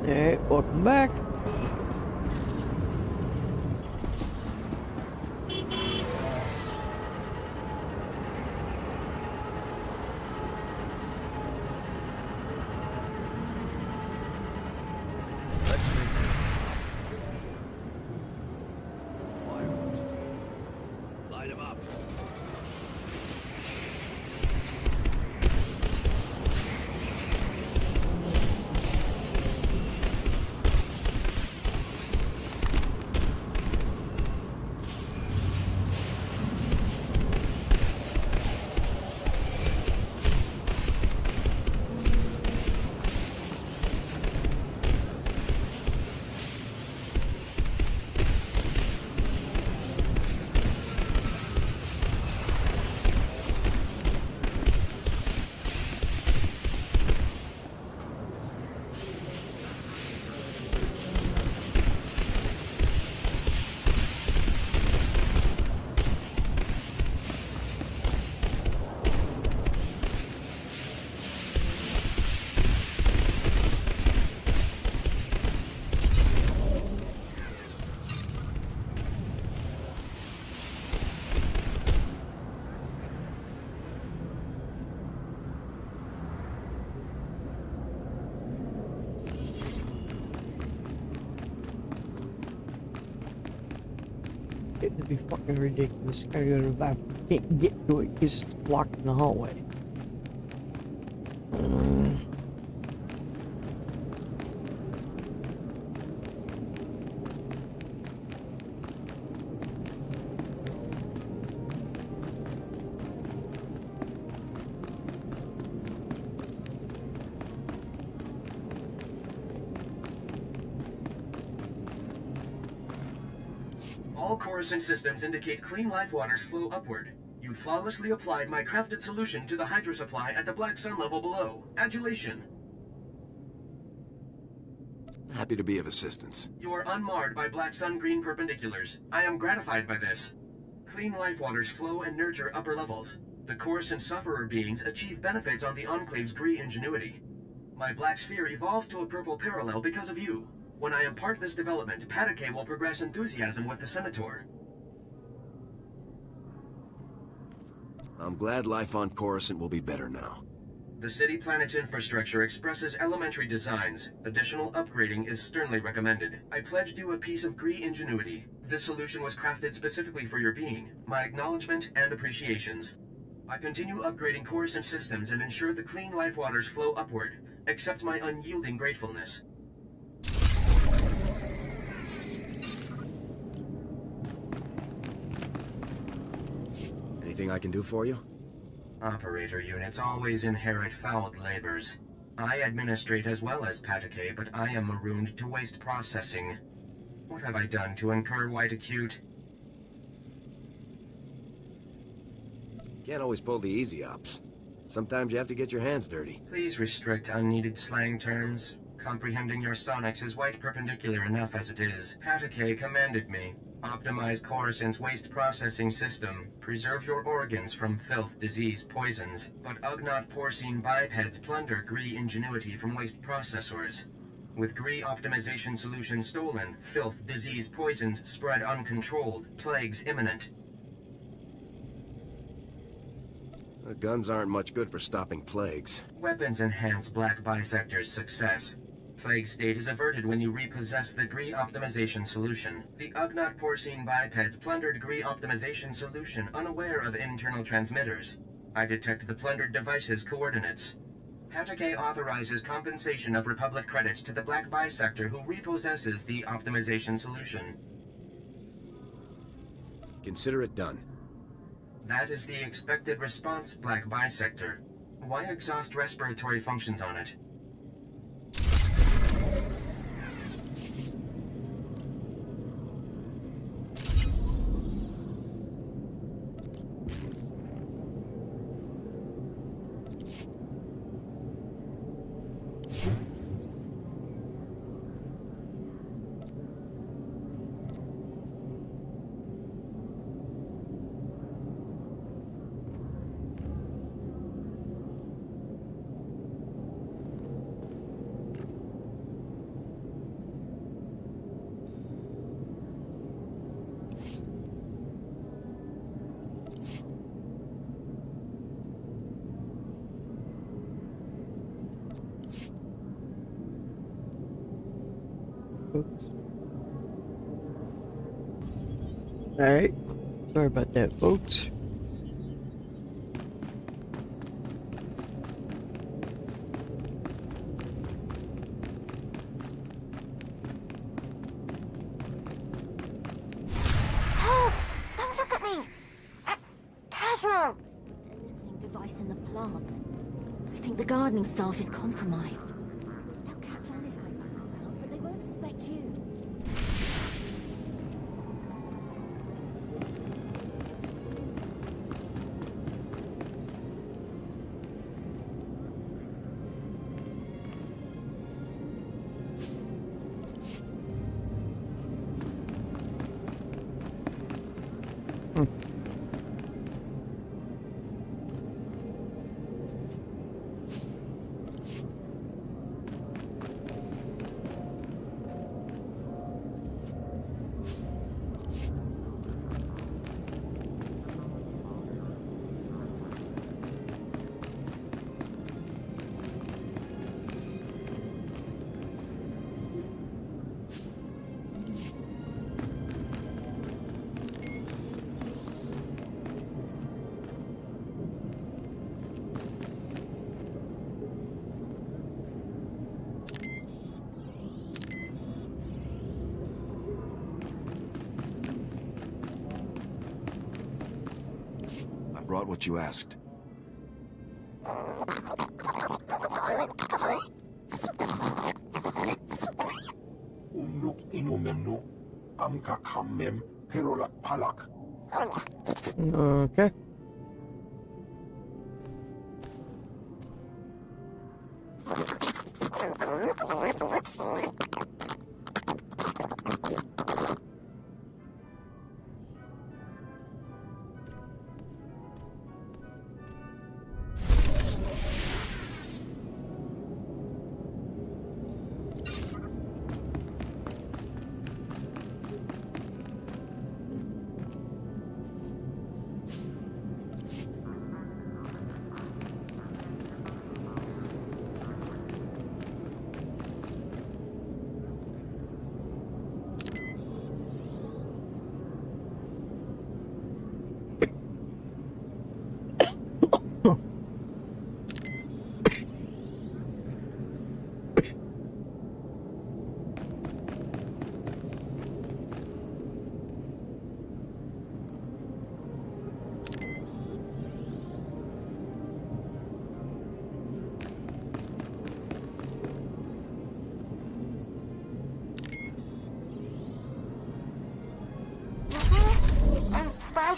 Alright, welcome back. Light him up. Getting to be fucking ridiculous. Gotta go to the bathroom. Can't get to it because it's blocked in the hallway. All cores and systems indicate clean life waters flow upward. You flawlessly applied my crafted solution to the hydro supply at the Black Sun level below. Adulation. Happy to be of assistance. You are unmarred by Black Sun green perpendiculars. I am gratified by this. Clean life waters flow and nurture upper levels. The coarse and sufferer beings achieve benefits on the Enclave's green ingenuity. My black sphere evolves to a purple parallel because of you. When I impart this development, Patake will progress enthusiasm with the Senator. I'm glad life on Coruscant will be better now. The city planet's infrastructure expresses elementary designs. Additional upgrading is sternly recommended. I pledged you a piece of Gree ingenuity. This solution was crafted specifically for your being. My acknowledgement and appreciations. I continue upgrading Coruscant systems and ensure the clean life waters flow upward. Accept my unyielding gratefulness. Anything I can do for you? Operator units always inherit fouled labors. I administrate as well as Patake, but I am marooned to waste processing. What have I done to incur white acute? Can't always pull the easy ops. Sometimes you have to get your hands dirty. Please restrict unneeded slang terms. Comprehending your sonics is white perpendicular enough as it is. Patake commanded me. Optimize Coruscant's waste processing system. Preserve your organs from filth, disease, poisons. But Ugnaught porcine bipeds plunder Gree ingenuity from waste processors. With Gree optimization solution stolen, filth, disease, poisons spread uncontrolled. Plagues imminent. The guns aren't much good for stopping plagues. Weapons enhance Black Bisector's success. Plague state is averted when you repossess the Gree optimization solution. The Ugnaught porcine bipeds plundered Gree optimization solution unaware of internal transmitters. I detect the plundered device's coordinates. Patake authorizes compensation of Republic credits to the Black Bisector who repossesses the optimization solution. Consider it done. That is the expected response, Black Bisector. Why exhaust respiratory functions on it? folks. Alright. Sorry about that, folks. Oh, don't look at me! That's casual! A listening device in the plants. I think the gardening staff is compromised. They'll catch on if I poke around, but they won't suspect you. Brought what you asked. Unuk inumemnu amka kammem perolak palak. Okay.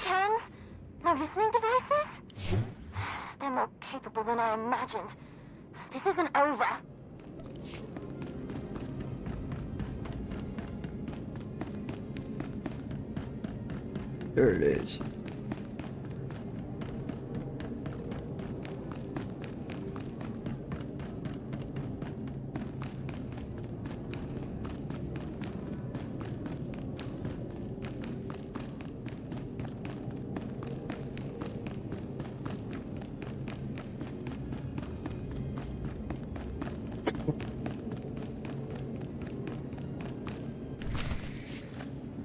Cams? No listening devices? They're more capable than I imagined. This isn't over. There it is.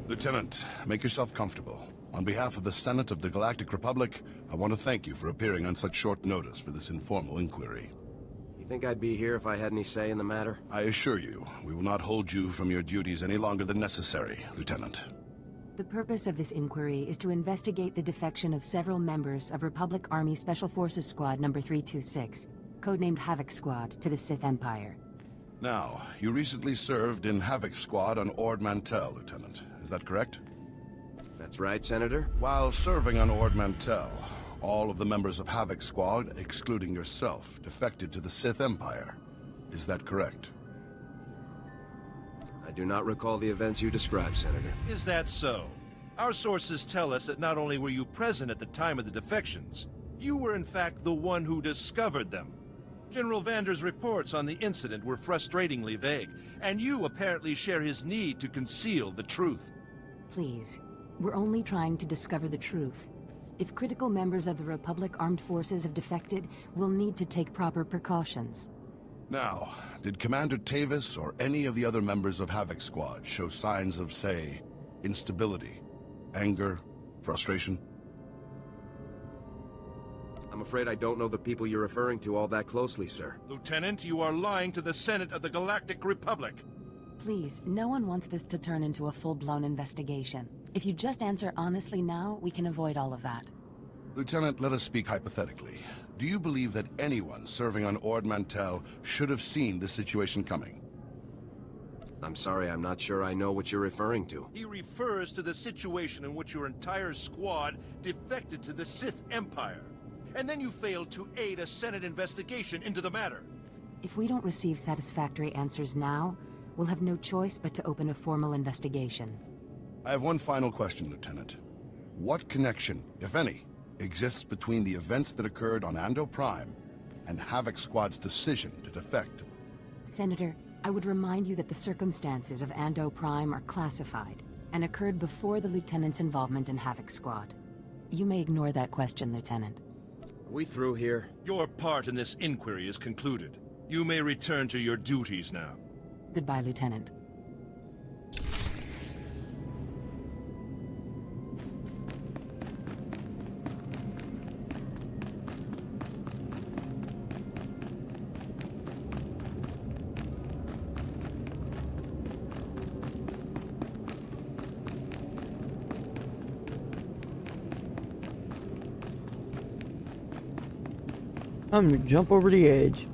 Lieutenant, make yourself comfortable. On behalf of the Senate of the Galactic Republic, I want to thank you for appearing on such short notice for this informal inquiry. You think I'd be here if I had any say in the matter? I assure you, we will not hold you from your duties any longer than necessary, Lieutenant. The purpose of this inquiry is to investigate the defection of several members of Republic Army Special Forces Squad number 326, codenamed Havoc Squad, to the Sith Empire. Now, you recently served in Havoc Squad on Ord Mantell, Lieutenant. Is that correct? That's right, Senator. While serving on Ord Mantell, all of the members of Havoc Squad, excluding yourself, defected to the Sith Empire. Is that correct? I do not recall the events you described, Senator. Is that so? Our sources tell us that not only were you present at the time of the defections, you were in fact the one who discovered them. General Vander's reports on the incident were frustratingly vague, and you apparently share his need to conceal the truth. Please, we're only trying to discover the truth. If critical members of the Republic Armed Forces have defected, we'll need to take proper precautions. Now, did Commander Tavis or any of the other members of Havoc Squad show signs of, say, instability, anger, frustration? I'm afraid I don't know the people you're referring to all that closely, sir. Lieutenant, you are lying to the Senate of the Galactic Republic. Please, no one wants this to turn into a full-blown investigation. If you just answer honestly now, we can avoid all of that. Lieutenant, let us speak hypothetically. Do you believe that anyone serving on Ord Mantell should have seen this situation coming? I'm sorry, I'm not sure I know what you're referring to. He refers to the situation in which your entire squad defected to the Sith Empire. And then you failed to aid a Senate investigation into the matter. If we don't receive satisfactory answers now, we'll have no choice but to open a formal investigation. I have one final question, Lieutenant. What connection, if any, exists between the events that occurred on Ando Prime and Havoc Squad's decision to defect? Senator, I would remind you that the circumstances of Ando Prime are classified and occurred before the Lieutenant's involvement in Havoc Squad. You may ignore that question, Lieutenant. Are we through here? Your part in this inquiry is concluded. You may return to your duties now. Goodbye, Lieutenant. I'm gonna jump over the edge.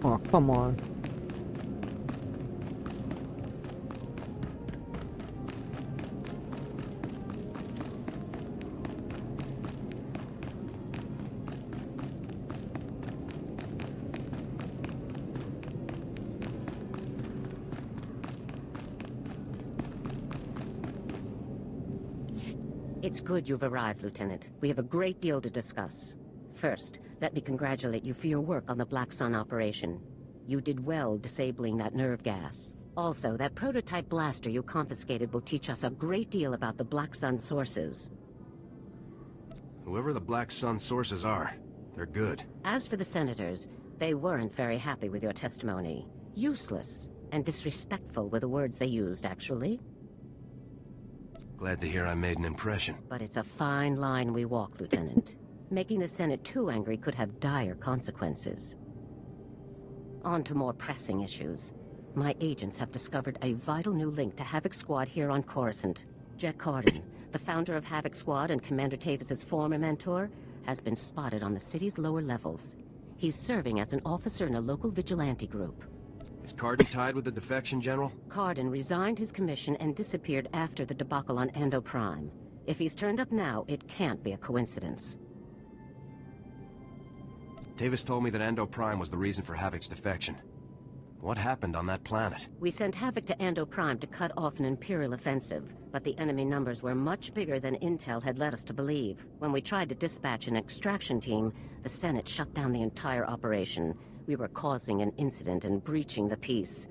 Oh, come on. It's good you've arrived, Lieutenant. We have a great deal to discuss. First, let me congratulate you for your work on the Black Sun operation. You did well disabling that nerve gas. Also, that prototype blaster you confiscated will teach us a great deal about the Black Sun sources. Whoever the Black Sun sources are, they're good. As for the senators, they weren't very happy with your testimony. Useless and disrespectful were the words they used, actually. Glad to hear I made an impression. But it's a fine line we walk, Lieutenant. Making the Senate too angry could have dire consequences. On to more pressing issues. My agents have discovered a vital new link to Havoc Squad here on Coruscant. Jack Carden, the founder of Havoc Squad and Commander Tavis' former mentor, has been spotted on the city's lower levels. He's serving as an officer in a local vigilante group. Is Carden tied with the defection, General? Carden resigned his commission and disappeared after the debacle on Ando Prime. If he's turned up now, it can't be a coincidence. Tavis told me that Ando Prime was the reason for Havoc's defection. What happened on that planet? We sent Havoc to Ando Prime to cut off an Imperial offensive, but the enemy numbers were much bigger than Intel had led us to believe. When we tried to dispatch an extraction team, the Senate shut down the entire operation. We were causing an incident and breaching the peace.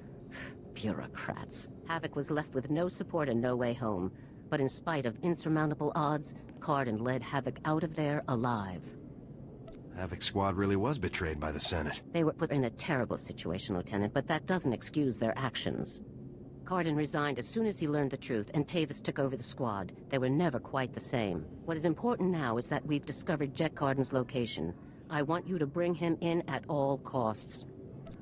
Bureaucrats. Havoc was left with no support and no way home. But in spite of insurmountable odds, Carden led Havoc out of there alive. Havoc Squad really was betrayed by the Senate. They were put in a terrible situation, Lieutenant, but that doesn't excuse their actions. Cardin resigned as soon as he learned the truth, and Tavis took over the squad. They were never quite the same. What is important now is that we've discovered Jet Cardin's location. I want you to bring him in at all costs.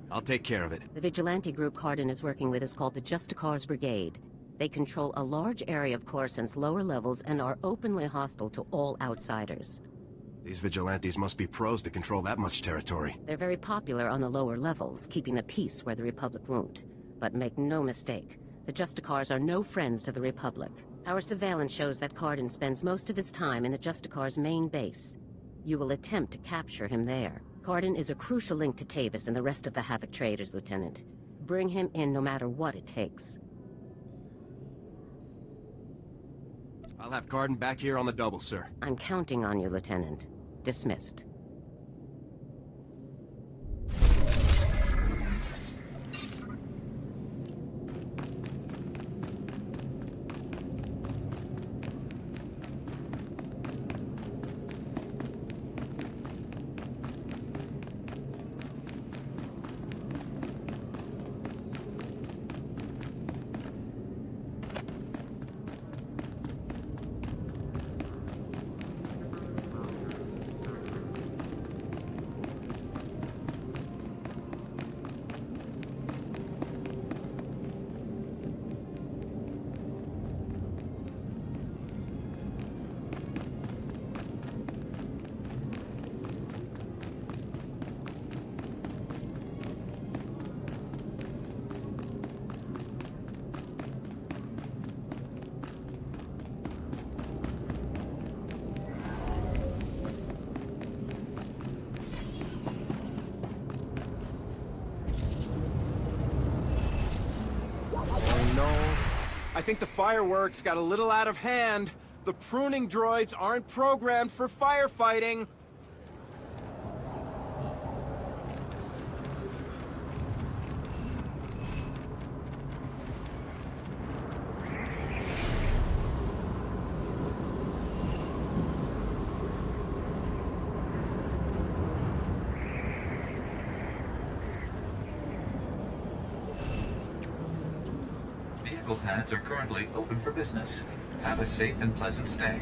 I'll take care of it. The vigilante group Cardin is working with is called the Justicars Brigade. They control a large area of Coruscant's lower levels and are openly hostile to all outsiders. These vigilantes must be pros to control that much territory. They're very popular on the lower levels, keeping the peace where the Republic won't. But make no mistake, the Justicars are no friends to the Republic. Our surveillance shows that Cardin spends most of his time in the Justicars' main base. You will attempt to capture him there. Cardin is a crucial link to Tavis and the rest of the Havoc traders, Lieutenant. Bring him in no matter what it takes. I'll have Cardin back here on the double, sir. I'm counting on you, Lieutenant. Dismissed. I think the fireworks got a little out of hand. The pruning droids aren't programmed for firefighting. Vehicle pads are currently open for business. Have a safe and pleasant stay.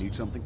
Need something?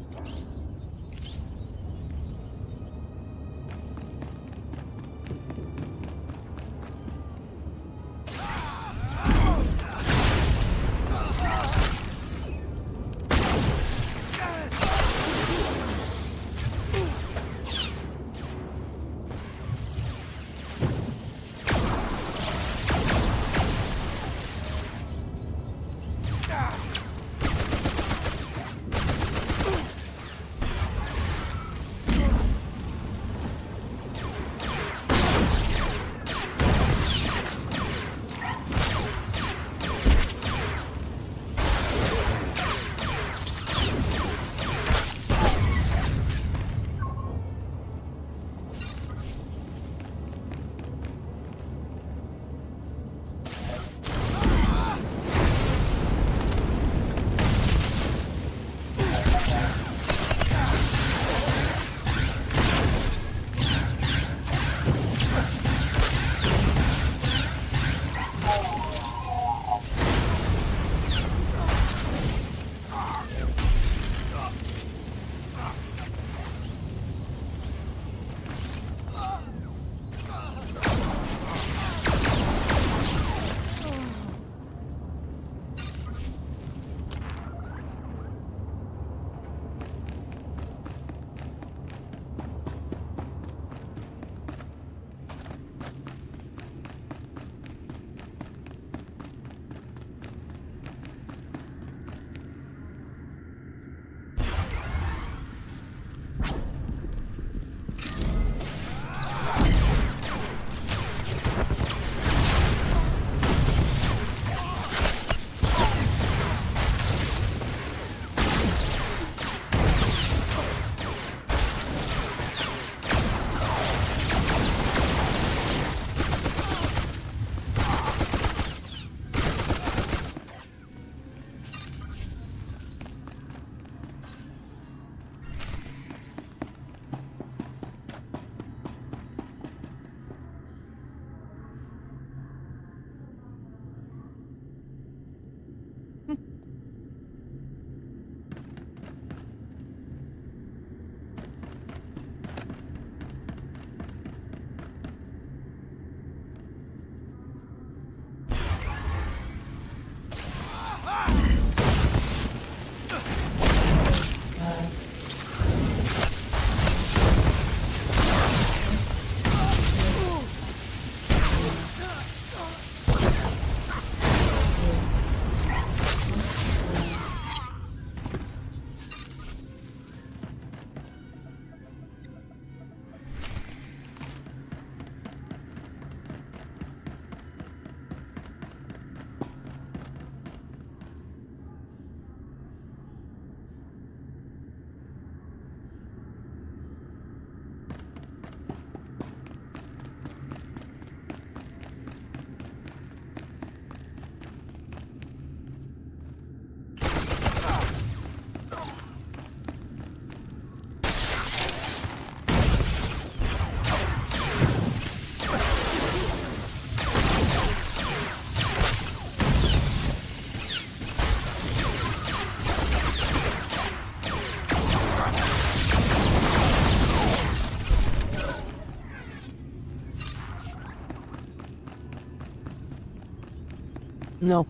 No.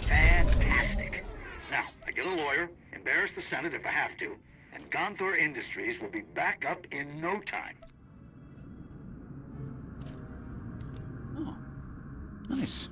Fantastic. Now, I get a lawyer, embarrass the Senate if I have to, and Gonthor Industries will be back up in no time. Oh, nice.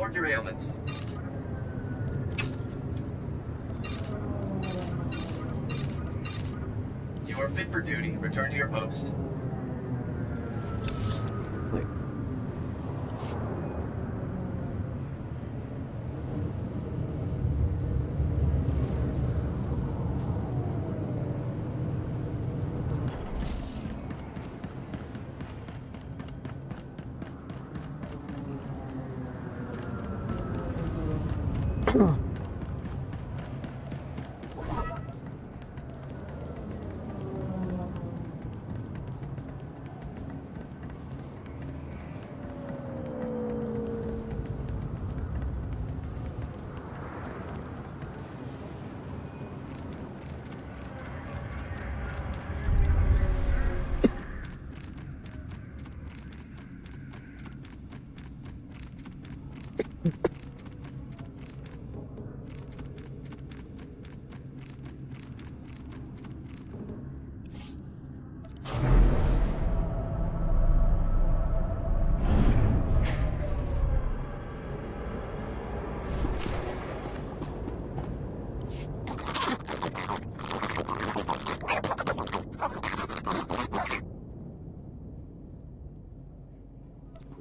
report your ailments. You are fit for duty. Return to your post. Wait.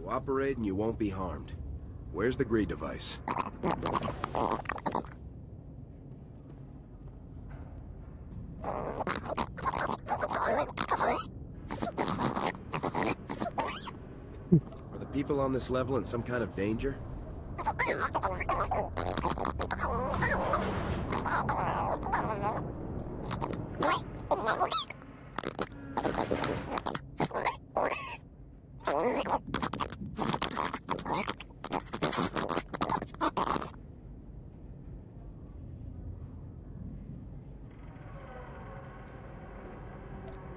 Cooperate and you won't be harmed. Where's the greed device? Are the people on this level in some kind of danger?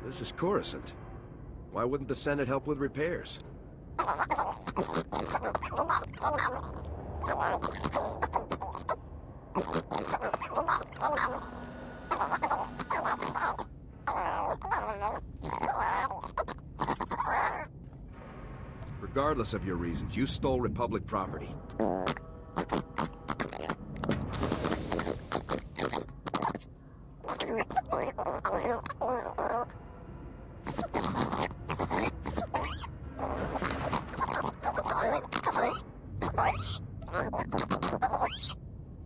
This is Coruscant. Why wouldn't the Senate help with repairs? Regardless of your reasons, you stole Republic property.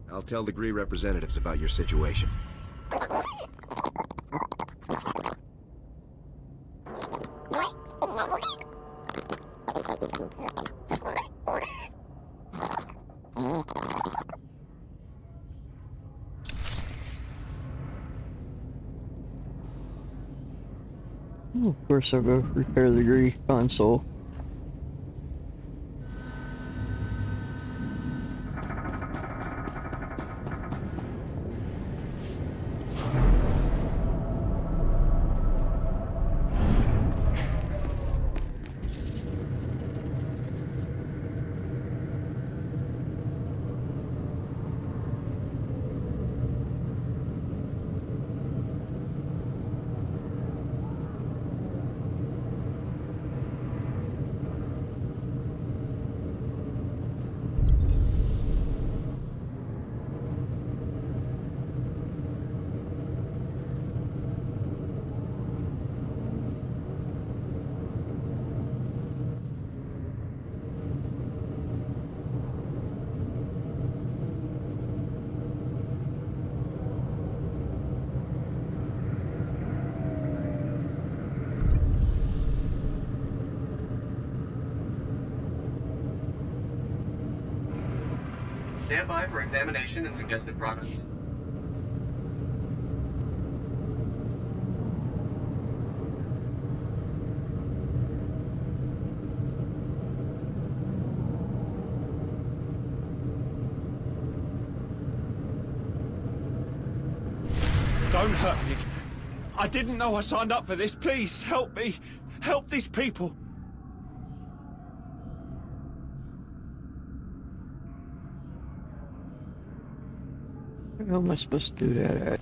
I'll tell degree representatives about your situation. Of course, I'll go repair the Gree console. Stand by for examination and suggested progress. Don't hurt me. I didn't know I signed up for this. Please, help me. Help these people. How am I supposed to do that at?